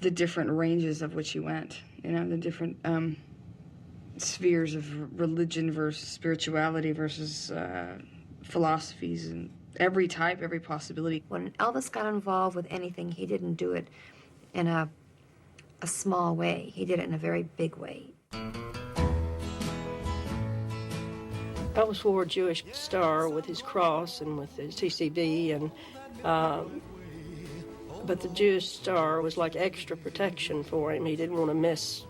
the different ranges of which he went, the different spheres of religion versus spirituality versus philosophies, and every type, every possibility. When Elvis got involved with anything, he didn't do it in a small way. He did it in a very big way. Elvis wore a Jewish star with his cross and with his TCB, and but the Jewish star was like extra protection for him. He didn't want to miss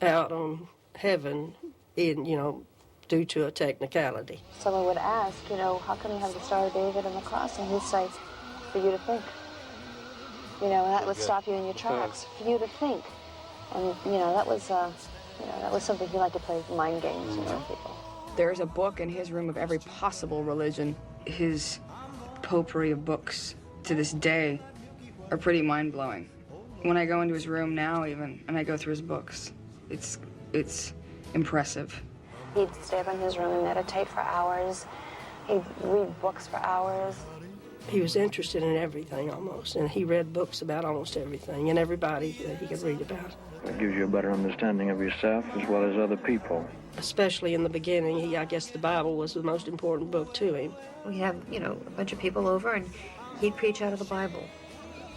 out on heaven, due to a technicality. Someone would ask, how come you have the Star of David and the cross? And he'd say, for you to think. And that would stop you in your tracks, for you to think. And, that was something he liked to play mind games, with people. There's a book in his room of every possible religion. His potpourri of books to this day are pretty mind-blowing. When I go into his room now even, and I go through his books, it's impressive. He'd stay up in his room and meditate for hours. He'd read books for hours. He was interested in everything almost, and he read books about almost everything and everybody that he could read about. It gives you a better understanding of yourself as well as other people. Especially in the beginning, I guess the Bible was the most important book to him. We'd have, a bunch of people over, and he'd preach out of the Bible,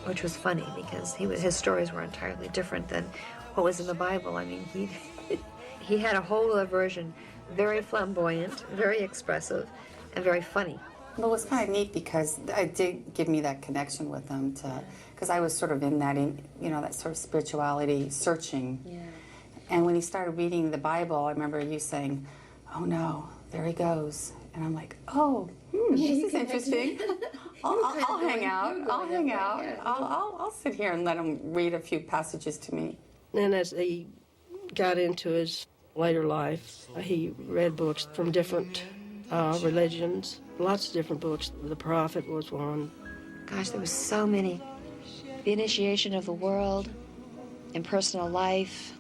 which was funny because his stories were entirely different than what was in the Bible. I mean, he had a whole other version, very flamboyant, very expressive, and very funny. Well, it was kind of neat because it did give me that connection with them because I was sort of in that, that sort of spirituality searching. Yeah. And when he started reading the Bible, I remember you saying, "Oh no, there he goes," and I'm like, "Oh, this is interesting. I'll hang out. I'll hang out. I'll sit here and let him read a few passages to me." And as he got into his later life, he read books from different religions, lots of different books. The Prophet was one. Gosh, there was so many. The Initiation of the World, Impersonal Life,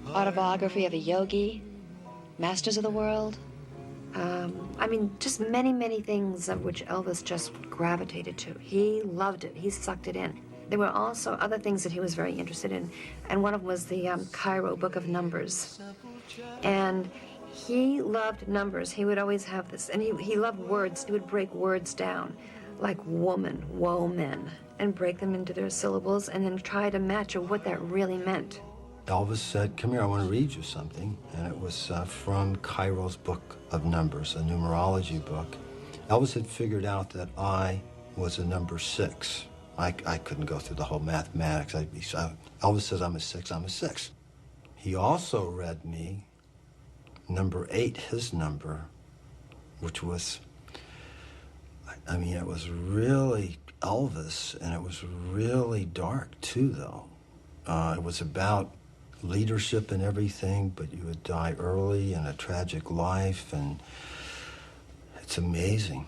Autobiography of a Yogi, Masters of the World. Just many, many things of which Elvis just gravitated to. He loved it. He sucked it in. There were also other things that he was very interested in, and one of them was the Cairo Book of Numbers. And he loved numbers. He would always have this, and he loved words. He would break words down, like woman, woman, and break them into their syllables, and then try to match what that really meant. Elvis said, "Come here, I want to read you something." And it was from Cairo's Book of Numbers, a numerology book. Elvis had figured out that I was a number 6. I couldn't go through the whole mathematics. Elvis says, I'm a 6. He also read me number 8, his number, which was, it was really Elvis, and it was really dark, too, though. It was about leadership and everything, but you would die early and a tragic life, and it's amazing.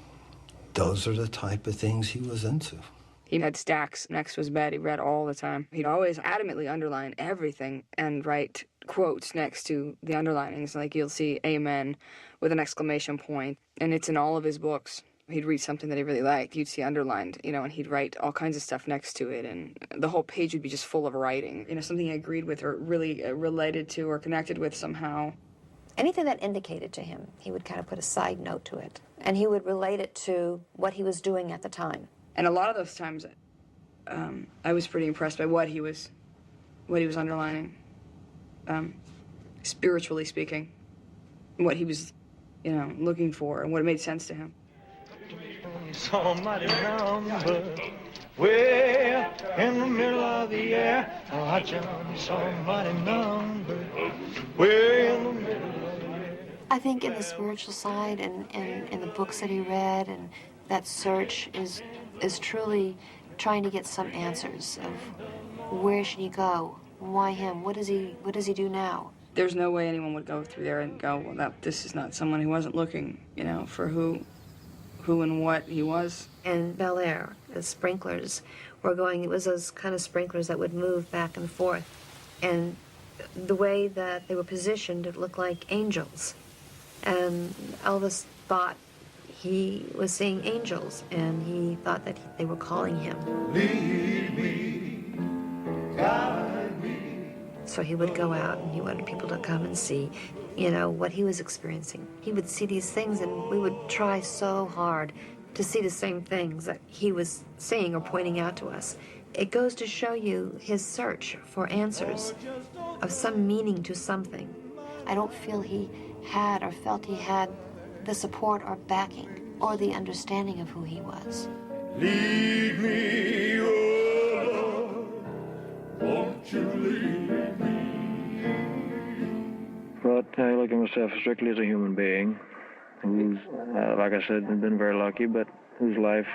Those are the type of things he was into. He had stacks next to his bed. He read all the time. He'd always adamantly underline everything and write quotes next to the underlinings. Like you'll see amen with an exclamation point, and it's in all of his books. He'd read something that he really liked. You'd see underlined, and he'd write all kinds of stuff next to it, and the whole page would be just full of writing. Something he agreed with or really related to or connected with somehow. Anything that indicated to him, he would kind of put a side note to it, and he would relate it to what he was doing at the time. And a lot of those times, I was pretty impressed by what he was underlining, spiritually speaking, what he was, looking for, and what made sense to him. Somebody number, way in the middle of the air. Oh, Johnny, somebody number, way in the middle of the air. I think in the spiritual side and in the books that he read, and that search is truly trying to get some answers of where should he go, why him, what does he do now? There's no way anyone would go through there and go, well, this is not someone who wasn't looking, for who and what he was. In Bel Air, the sprinklers were going, it was those kind of sprinklers that would move back and forth. And the way that they were positioned, it looked like angels. And Elvis thought he was seeing angels, and he thought that they were calling him. Lead me So he would go out and he wanted people to come and see, you know, what he was experiencing. He would see these things and we would try so hard to see the same things that he was seeing or pointing out to us. It goes to show you his search for answers of some meaning to something. I don't feel he had or felt he had the support or backing or the understanding of who he was. Lead me, oh Lord, won't you lead me? But I look at myself strictly as a human being who's, like I said, been very lucky, but whose life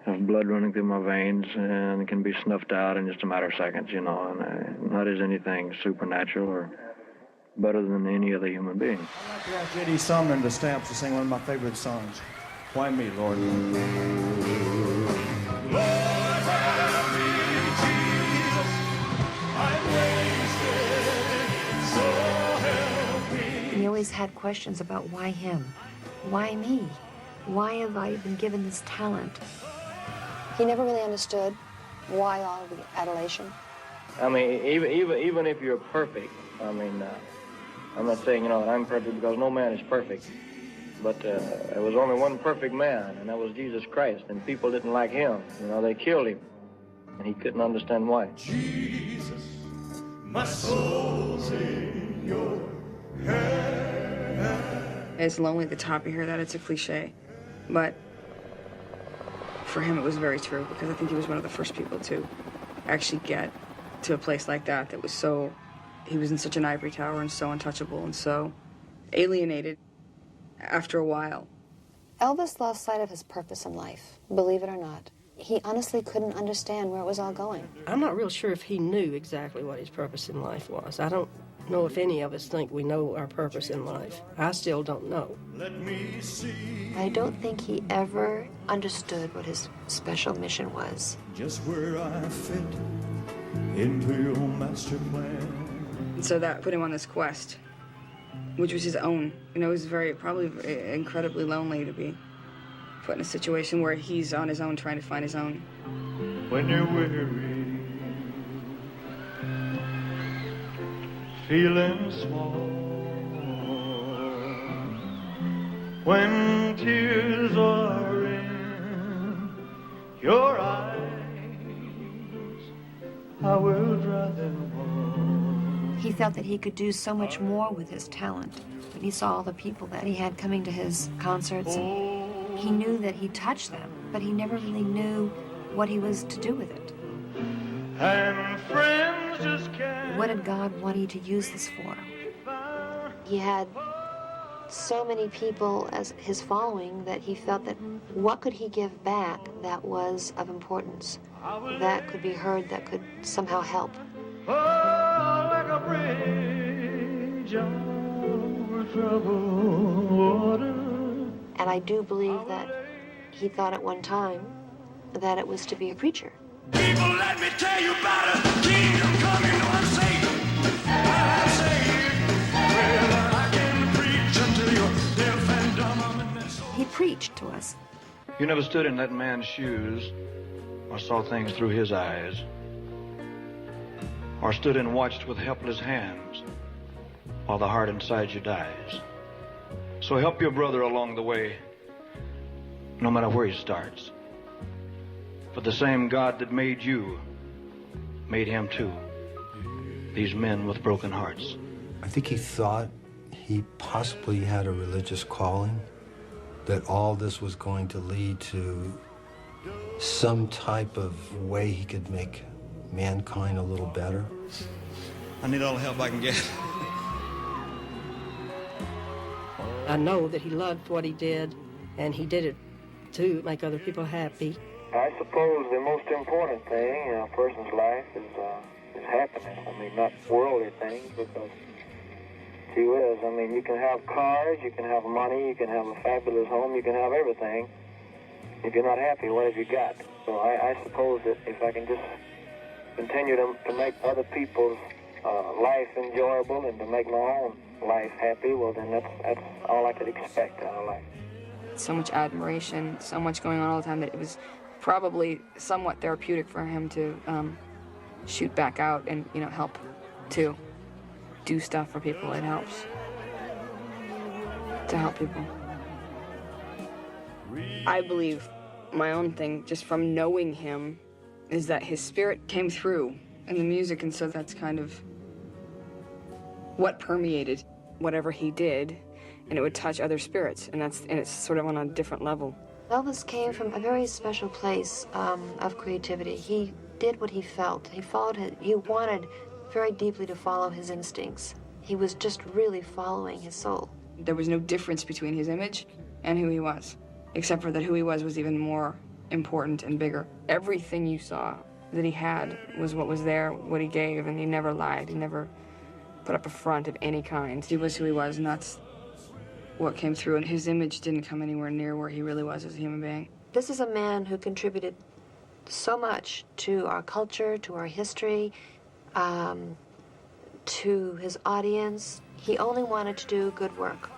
has blood running through my veins and can be snuffed out in just a matter of seconds, you know, and not as anything supernatural or better than any other human being. I'd like to ask J.D. Sumner and the Stamps to sing one of my favorite songs, Why Me, Lord? He always had questions about why him? Why me? Why have I been given this talent? He never really understood why all the adulation. I mean, even if you're perfect, I mean, I'm not saying, you know, that I'm perfect because no man is perfect. But there was only one perfect man, and that was Jesus Christ. And people didn't like him. You know, they killed him. And he couldn't understand why. Jesus, my soul's in your hand. It's lonely at the top. You hear that? It's a cliche. But for him, it was very true, because I think he was one of the first people to actually get to a place like that was so... He was in such an ivory tower and so untouchable and so alienated after a while. Elvis lost sight of his purpose in life, believe it or not. He honestly couldn't understand where it was all going. I'm not real sure if he knew exactly what his purpose in life was. I don't know if any of us think we know our purpose in life. I still don't know. Let me see I don't think he ever understood what his special mission was. just where I fit into your master plan. And so that put him on this quest, which was his own. You know, it was probably incredibly lonely to be put in a situation where he's on his own trying to find his own. When you're weary, feeling small, when tears are in your eyes, I will dry them all. He felt that he could do so much more with his talent. When he saw all the people that he had coming to his concerts, and he knew that he touched them, but he never really knew what he was to do with it. And friends just can't. What did God want you to use this for? He had so many people as his following that he felt that what could he give back that was of importance, that could be heard, that could somehow help. Oh, like a bridge over troubled water. And I do believe that he thought at one time that it was to be a preacher. People, let me tell you about a kingdom coming. No, I'm saved. I'm saved. Well, I can preach until you're deaf and dumb. He preached to us. You never stood in that man's shoes or saw things through his eyes, or stood and watched with helpless hands while the heart inside you dies. So help your brother along the way, no matter where he starts. For the same God that made you made him too. These men with broken hearts. I think he thought he possibly had a religious calling, that all this was going to lead to some type of way he could make mankind a little better. I need all the help I can get. I know that he loved what he did, and he did it to make other people happy. I suppose the most important thing in a person's life is happiness. I mean, not worldly things, because gee whiz, I mean, you can have cars, you can have money, you can have a fabulous home, you can have everything. If you're not happy, what have you got? So I suppose that if I can just continue to make other people's life enjoyable and to make my own life happy, well, then that's all I could expect out of life. So much admiration, so much going on all the time that it was probably somewhat therapeutic for him to shoot back out and, you know, help to do stuff for people. It helps to help people. I believe my own thing, just from knowing him, is that his spirit came through in the music, and so that's kind of what permeated whatever he did, and it would touch other spirits, and it's sort of on a different level. Elvis came from a very special place of creativity. He did what he felt. He wanted very deeply to follow his instincts. He was just really following his soul. There was no difference between his image and who he was, except for that who he was even more important and bigger. Everything you saw that he had was what was there, what he gave, and he never lied. He never put up a front of any kind. He was who he was, and that's what came through, and his image didn't come anywhere near where he really was as a human being. This is a man who contributed so much to our culture, to our history, to his audience. He only wanted to do good work.